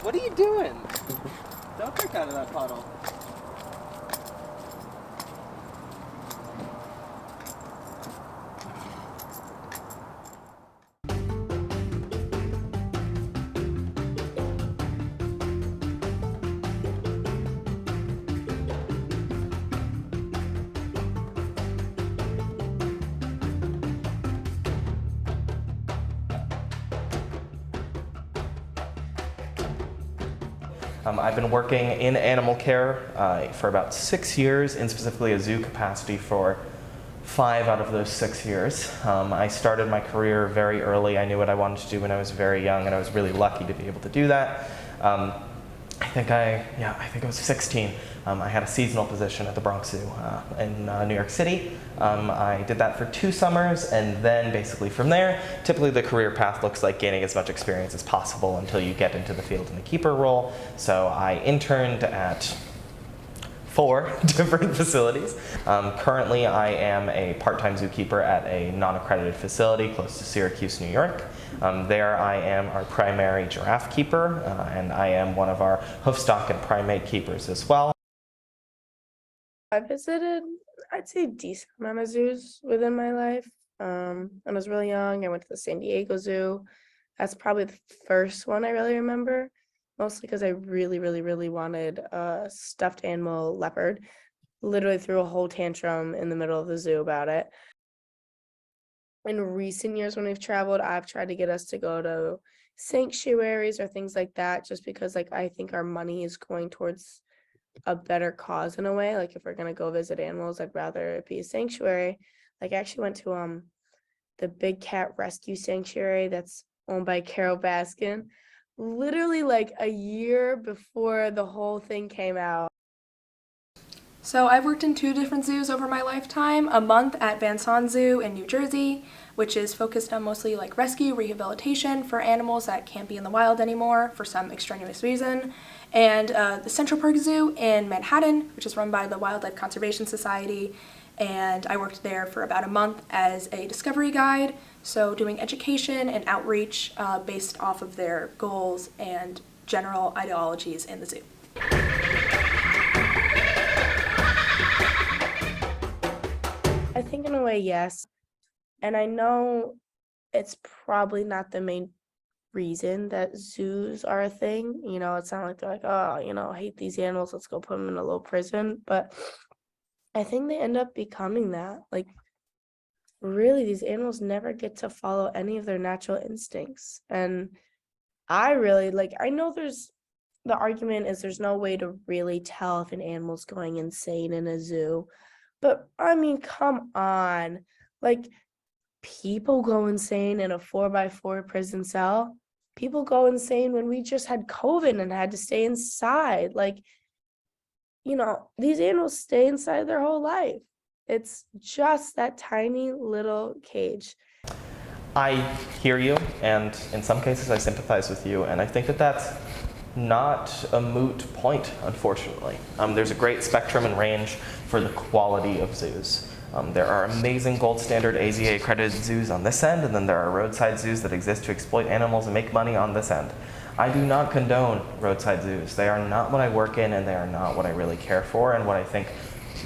What are you doing? Don't drink out of that bottle. I've been working in animal care for about 6 years, in specifically a zoo capacity for 5 out of those 6 years. I started my career very early. I knew what I wanted to do when I was very young, and I was really lucky to be able to do that. I think I was 16. I had a seasonal position at the Bronx Zoo in New York City. I did that for 2 summers, and then basically from there, typically the career path looks like gaining as much experience as possible until you get into the field in the keeper role. So I interned at 4 different facilities. Currently, I am a part-time zookeeper at a non-accredited facility close to Syracuse, New York. There I am our primary giraffe keeper, and I am one of our hoofstock and primate keepers as well. I visited, I'd say, a decent amount of zoos within my life. When I was really young, I went to the San Diego Zoo. That's probably the first one I really remember, mostly because I really wanted a stuffed animal leopard. Literally threw a whole tantrum in the middle of the zoo about it. In recent years, when we've traveled, I've tried to get us to go to sanctuaries or things like that, just because I think our money is going towards a better cause in a way. Like if we're gonna go visit animals, I'd rather it be a sanctuary. Like I actually went to the Big Cat Rescue Sanctuary that's owned by Carol Baskin, literally like a year before the whole thing came out. So I've worked in 2 different zoos over my lifetime, a month at Van Son Zoo in New Jersey, which is focused on mostly like rescue, rehabilitation for animals that can't be in the wild anymore for some extraneous reason, and the Central Park Zoo in Manhattan, which is run by the Wildlife Conservation Society, and I worked there for about a month as a discovery guide, so doing education and outreach based off of their goals and general ideologies in the zoo. I think in a way, yes. And I know it's probably not the main reason that zoos are a thing. It's not like they're like, oh, I hate these animals, let's go put them in a little prison. But I think they end up becoming that. Like, really, these animals never get to follow any of their natural instincts. And I know the argument is there's no way to really tell if an animal's going insane in a zoo. But I mean, come on. Like, people go insane in a 4x4 prison cell. People go insane when we just had COVID and had to stay inside. These animals stay inside their whole life. It's just that tiny little cage. I hear you, and in some cases I sympathize with you, and I think that that's not a moot point, unfortunately. There's a great spectrum and range for the quality of zoos. There are amazing gold standard AZA accredited zoos on this end, and then there are roadside zoos that exist to exploit animals and make money on this end. I do not condone roadside zoos. They are not what I work in, and they are not what I really care for, and what I think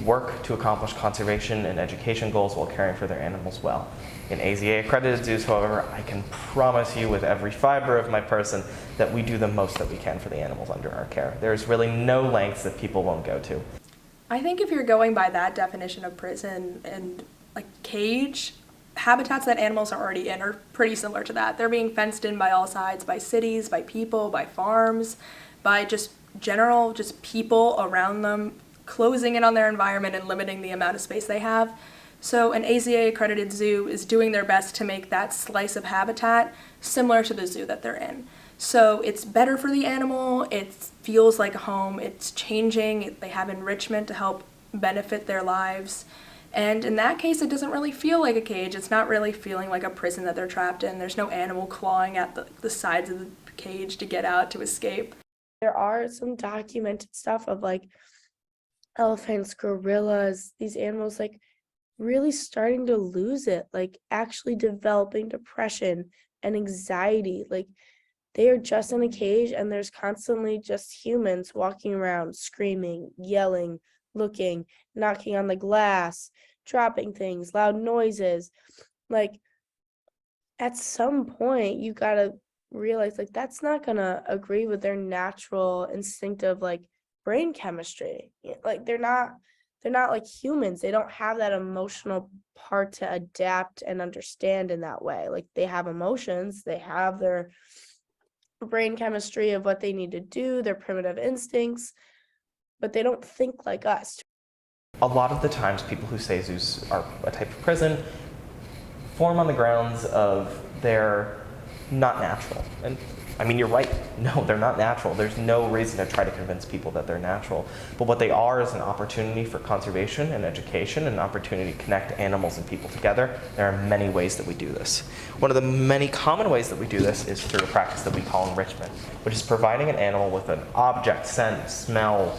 work to accomplish conservation and education goals while caring for their animals well. In AZA accredited zoos, however, I can promise you with every fiber of my person that we do the most that we can for the animals under our care. There's really no lengths that people won't go to. I think if you're going by that definition of prison and like cage, habitats that animals are already in are pretty similar to that. They're being fenced in by all sides, by cities, by people, by farms, by just people around them closing in on their environment and limiting the amount of space they have. So an AZA accredited zoo is doing their best to make that slice of habitat similar to the zoo that they're in. So it's better for the animal, it feels like a home, it's changing, they have enrichment to help benefit their lives. And in that case, it doesn't really feel like a cage. It's not really feeling like a prison that they're trapped in. There's no animal clawing at the sides of the cage to get out, to escape. There are some documented stuff of elephants, gorillas, these animals really starting to lose it, actually developing depression and anxiety. they are just in a cage, and there's constantly just humans walking around, screaming, yelling, looking, knocking on the glass, dropping things, loud noises. Like, at some point, you gotta realize, like, that's not gonna agree with their natural instinctive, like, brain chemistry. Like, they're not like humans. They don't have that emotional part to adapt and understand in that way. Like, they have emotions, they have their brain chemistry of what they need to do, their primitive instincts, but they don't think like us. A lot of the times, people who say zoos are a type of prison form on the grounds of they're not natural. And I mean, you're right. No, they're not natural. There's no reason to try to convince people that they're natural. But what they are is an opportunity for conservation and education, and an opportunity to connect animals and people together. There are many ways that we do this. One of the many common ways that we do this is through a practice that we call enrichment, which is providing an animal with an object, scent, smell,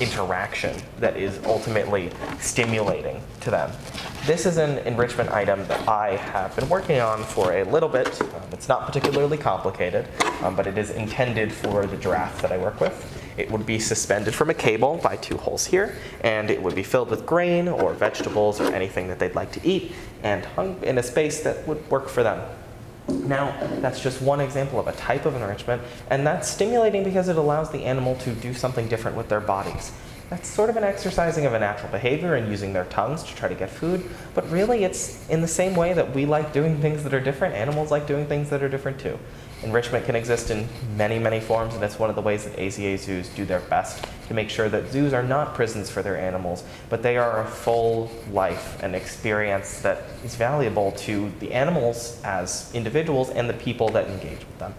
interaction that is ultimately stimulating to them. This is an enrichment item that I have been working on for a little bit. It's not particularly complicated, but it is intended for the giraffe that I work with. It would be suspended from a cable by 2 holes here, and it would be filled with grain or vegetables or anything that they'd like to eat, and hung in a space that would work for them. Now, that's just one example of a type of enrichment, and that's stimulating because it allows the animal to do something different with their bodies. That's sort of an exercising of a natural behavior and using their tongues to try to get food, but really it's in the same way that we like doing things that are different, animals like doing things that are different too. Enrichment can exist in many, many forms, and it's one of the ways that AZA zoos do their best to make sure that zoos are not prisons for their animals, but they are a full life and experience that is valuable to the animals as individuals and the people that engage with them.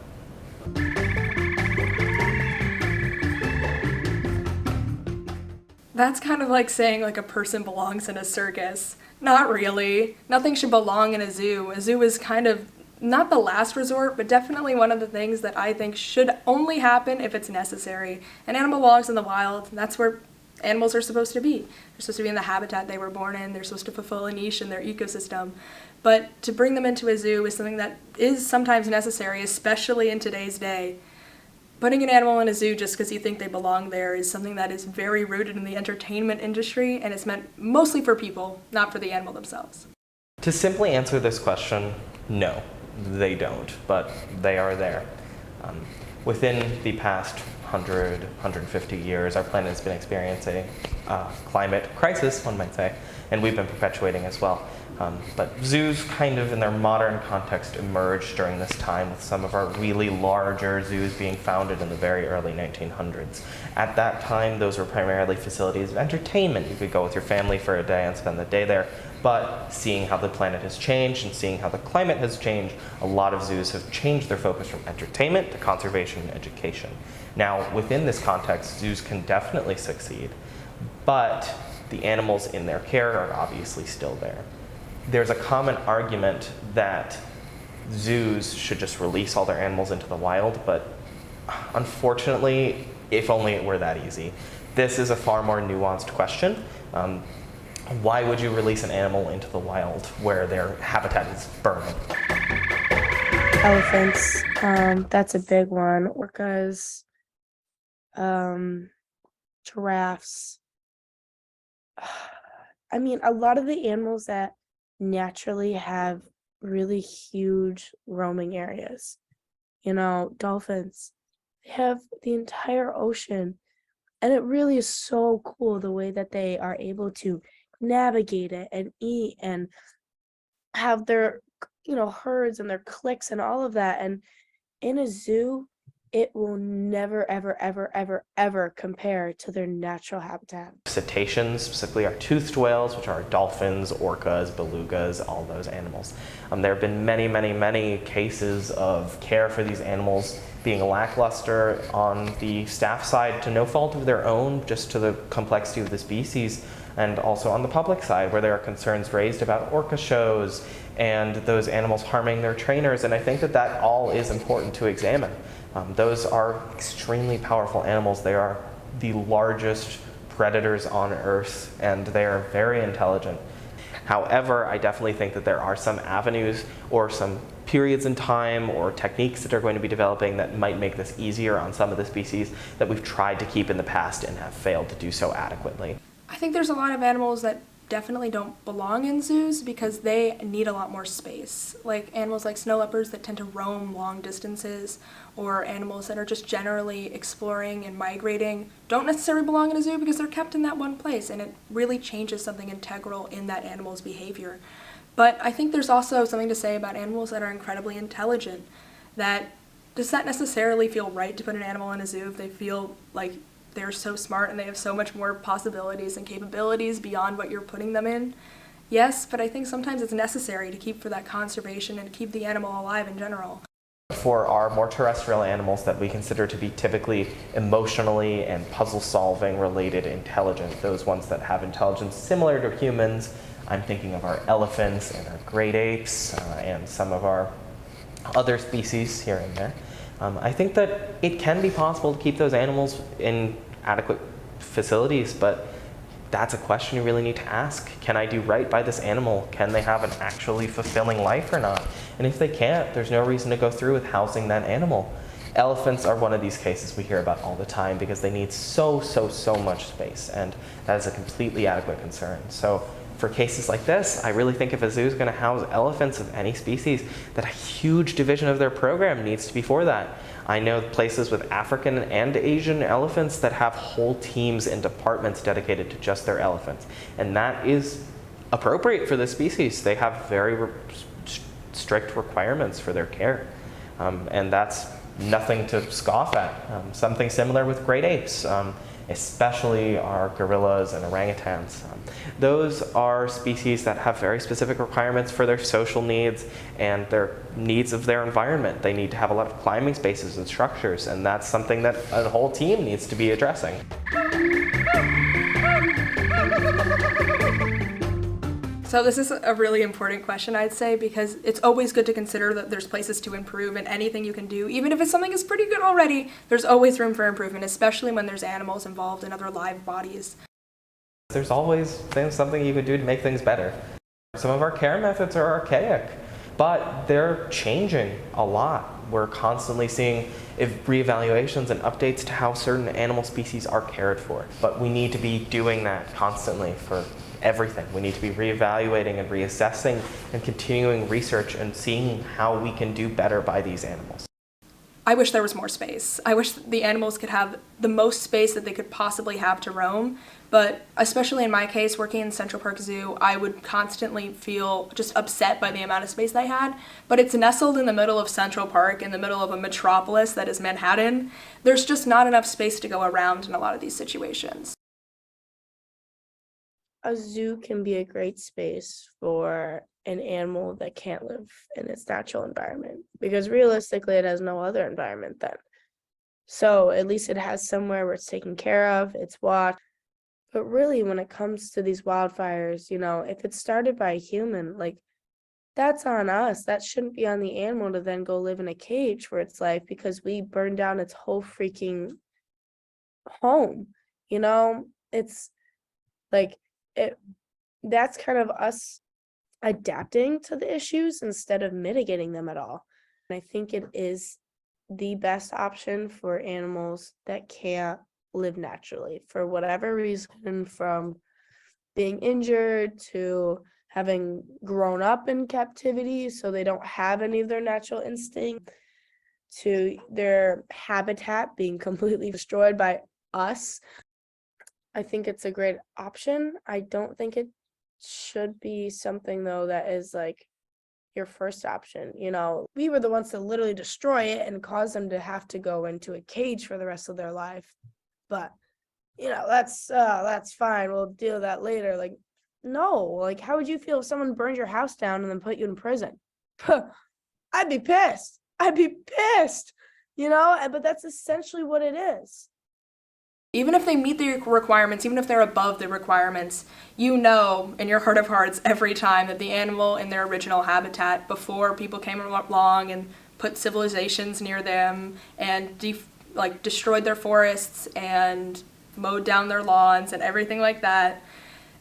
That's kind of like saying like a person belongs in a circus. Not really. Nothing should belong in a zoo. A zoo is kind of not the last resort, but definitely one of the things that I think should only happen if it's necessary. An animal belongs in the wild, and that's where animals are supposed to be. They're supposed to be in the habitat they were born in. They're supposed to fulfill a niche in their ecosystem. But to bring them into a zoo is something that is sometimes necessary, especially in today's day. Putting an animal in a zoo just because you think they belong there is something that is very rooted in the entertainment industry, and it's meant mostly for people, not for the animal themselves. To simply answer this question, no, they don't, but they are there. Within the past 100, 150 years, our planet has been experiencing a climate crisis, one might say, and we've been perpetuating as well. But zoos kind of in their modern context emerged during this time, with some of our really larger zoos being founded in the very early 1900s. At that time, those were primarily facilities of entertainment. You could go with your family for a day and spend the day there. But seeing how the planet has changed and seeing how the climate has changed, a lot of zoos have changed their focus from entertainment to conservation and education. Now, within this context, zoos can definitely succeed, but the animals in their care are obviously still there. There's a common argument that zoos should just release all their animals into the wild, but unfortunately, if only it were that easy. This is a far more nuanced question. Why would you release an animal into the wild where their habitat is burning? Elephants, that's a big one. Orcas, giraffes. I mean, a lot of the animals that naturally have really huge roaming areas. Dolphins, they have the entire ocean, and it really is so cool the way that they are able to navigate it and eat and have their herds and their cliques and all of that. And in a zoo, it will never, ever, ever, ever, ever compare to their natural habitat. Cetaceans, specifically our toothed whales, which are dolphins, orcas, belugas, all those animals. There have been many, many, many cases of care for these animals being lackluster on the staff side to no fault of their own, just to the complexity of the species, and also on the public side, where there are concerns raised about orca shows and those animals harming their trainers. And I think that that all is important to examine. Those are extremely powerful animals. They are the largest predators on Earth, and they are very intelligent. However, I definitely think that there are some avenues or some periods in time or techniques that are going to be developing that might make this easier on some of the species that we've tried to keep in the past and have failed to do so adequately. I think there's a lot of animals that definitely don't belong in zoos because they need a lot more space. Like animals like snow leopards that tend to roam long distances, or animals that are just generally exploring and migrating don't necessarily belong in a zoo because they're kept in that one place, and it really changes something integral in that animal's behavior. But I think there's also something to say about animals that are incredibly intelligent, that does that necessarily feel right to put an animal in a zoo if they feel like they're so smart and they have so much more possibilities and capabilities beyond what you're putting them in? Yes, but I think sometimes it's necessary to keep for that conservation and keep the animal alive in general. For our more terrestrial animals that we consider to be typically emotionally and puzzle-solving related intelligent, those ones that have intelligence similar to humans, I'm thinking of our elephants and our great apes and some of our other species here and there. I think that it can be possible to keep those animals in adequate facilities, but that's a question you really need to ask. Can I do right by this animal? Can they have an actually fulfilling life or not? And if they can't, there's no reason to go through with housing that animal. Elephants are one of these cases we hear about all the time because they need so much space, and that is a completely adequate concern. So for cases like this, I really think if a zoo is going to house elephants of any species, that a huge division of their program needs to be for that. I know places with African and Asian elephants that have whole teams and departments dedicated to just their elephants. And that is appropriate for this species. They have very strict requirements for their care. And that's nothing to scoff at. Something similar with great apes. Especially our gorillas and orangutans. Those are species that have very specific requirements for their social needs and their needs of their environment. They need to have a lot of climbing spaces and structures, and that's something that a whole team needs to be addressing. So this is a really important question, I'd say, because it's always good to consider that there's places to improve, and anything you can do, even if it's something that's pretty good already, there's always room for improvement, especially when there's animals involved and other live bodies. There's always something you could do to make things better. Some of our care methods are archaic, but they're changing a lot. We're constantly seeing reevaluations and updates to how certain animal species are cared for, but we need to be doing that constantly for everything. We need to be reevaluating and reassessing and continuing research and seeing how we can do better by these animals. I wish there was more space. I wish the animals could have the most space that they could possibly have to roam, but especially in my case, working in Central Park Zoo, I would constantly feel just upset by the amount of space they had, but it's nestled in the middle of Central Park, in the middle of a metropolis that is Manhattan. There's just not enough space to go around in a lot of these situations. A zoo can be a great space for an animal that can't live in its natural environment, because realistically it has no other environment then. So at least it has somewhere where it's taken care of, it's watched. But really, when it comes to these wildfires, if it's started by a human, like, that's on us. That shouldn't be on the animal to then go live in a cage for its life because we burned down its whole freaking home. It's like that's kind of us adapting to the issues instead of mitigating them at all. And I think it is the best option for animals that can't live naturally for whatever reason, from being injured to having grown up in captivity so they don't have any of their natural instinct, to their habitat being completely destroyed by us. I think it's a great option. I don't think it should be something, though, that is like your first option. We were the ones to literally destroy it and cause them to have to go into a cage for the rest of their life. But, that's fine. We'll deal with that later. Like, no, like, how would you feel if someone burned your house down and then put you in prison? I'd be pissed. But that's essentially what it is. Even if they meet the requirements, even if they're above the requirements, in your heart of hearts every time that the animal in their original habitat, before people came along and put civilizations near them and destroyed their forests and mowed down their lawns and everything like that,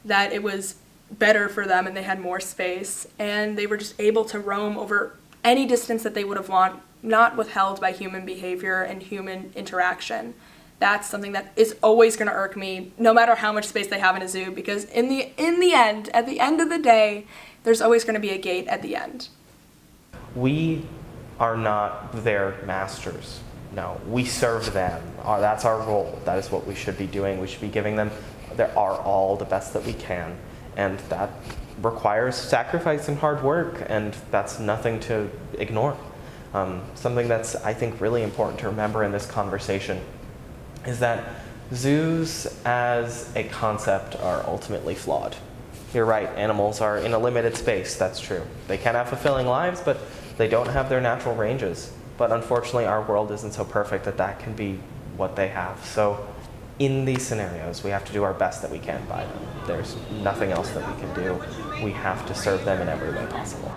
that it was better for them and they had more space and they were just able to roam over any distance that they would have want not withheld by human behavior and human interaction. That's something that is always going to irk me, no matter how much space they have in a zoo, because in the end, at the end of the day, there's always going to be a gate at the end. We are not their masters. No, we serve them. That's our role. That is what we should be doing. We should be giving them our all, the best that we can, and that requires sacrifice and hard work, and that's nothing to ignore. Something that's, I think, really important to remember in this conversation is that zoos as a concept are ultimately flawed. You're right, animals are in a limited space, that's true. They can have fulfilling lives, but they don't have their natural ranges. But unfortunately, our world isn't so perfect that that can be what they have. So in these scenarios, we have to do our best that we can by them. There's nothing else that we can do. We have to serve them in every way possible.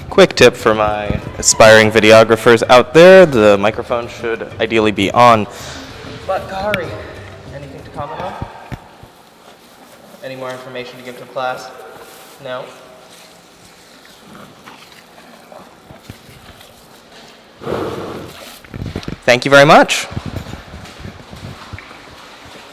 Quick tip for my aspiring videographers out there, the microphone should ideally be on. But Kahari, anything to comment on? Any more information to give to class? No? Thank you very much.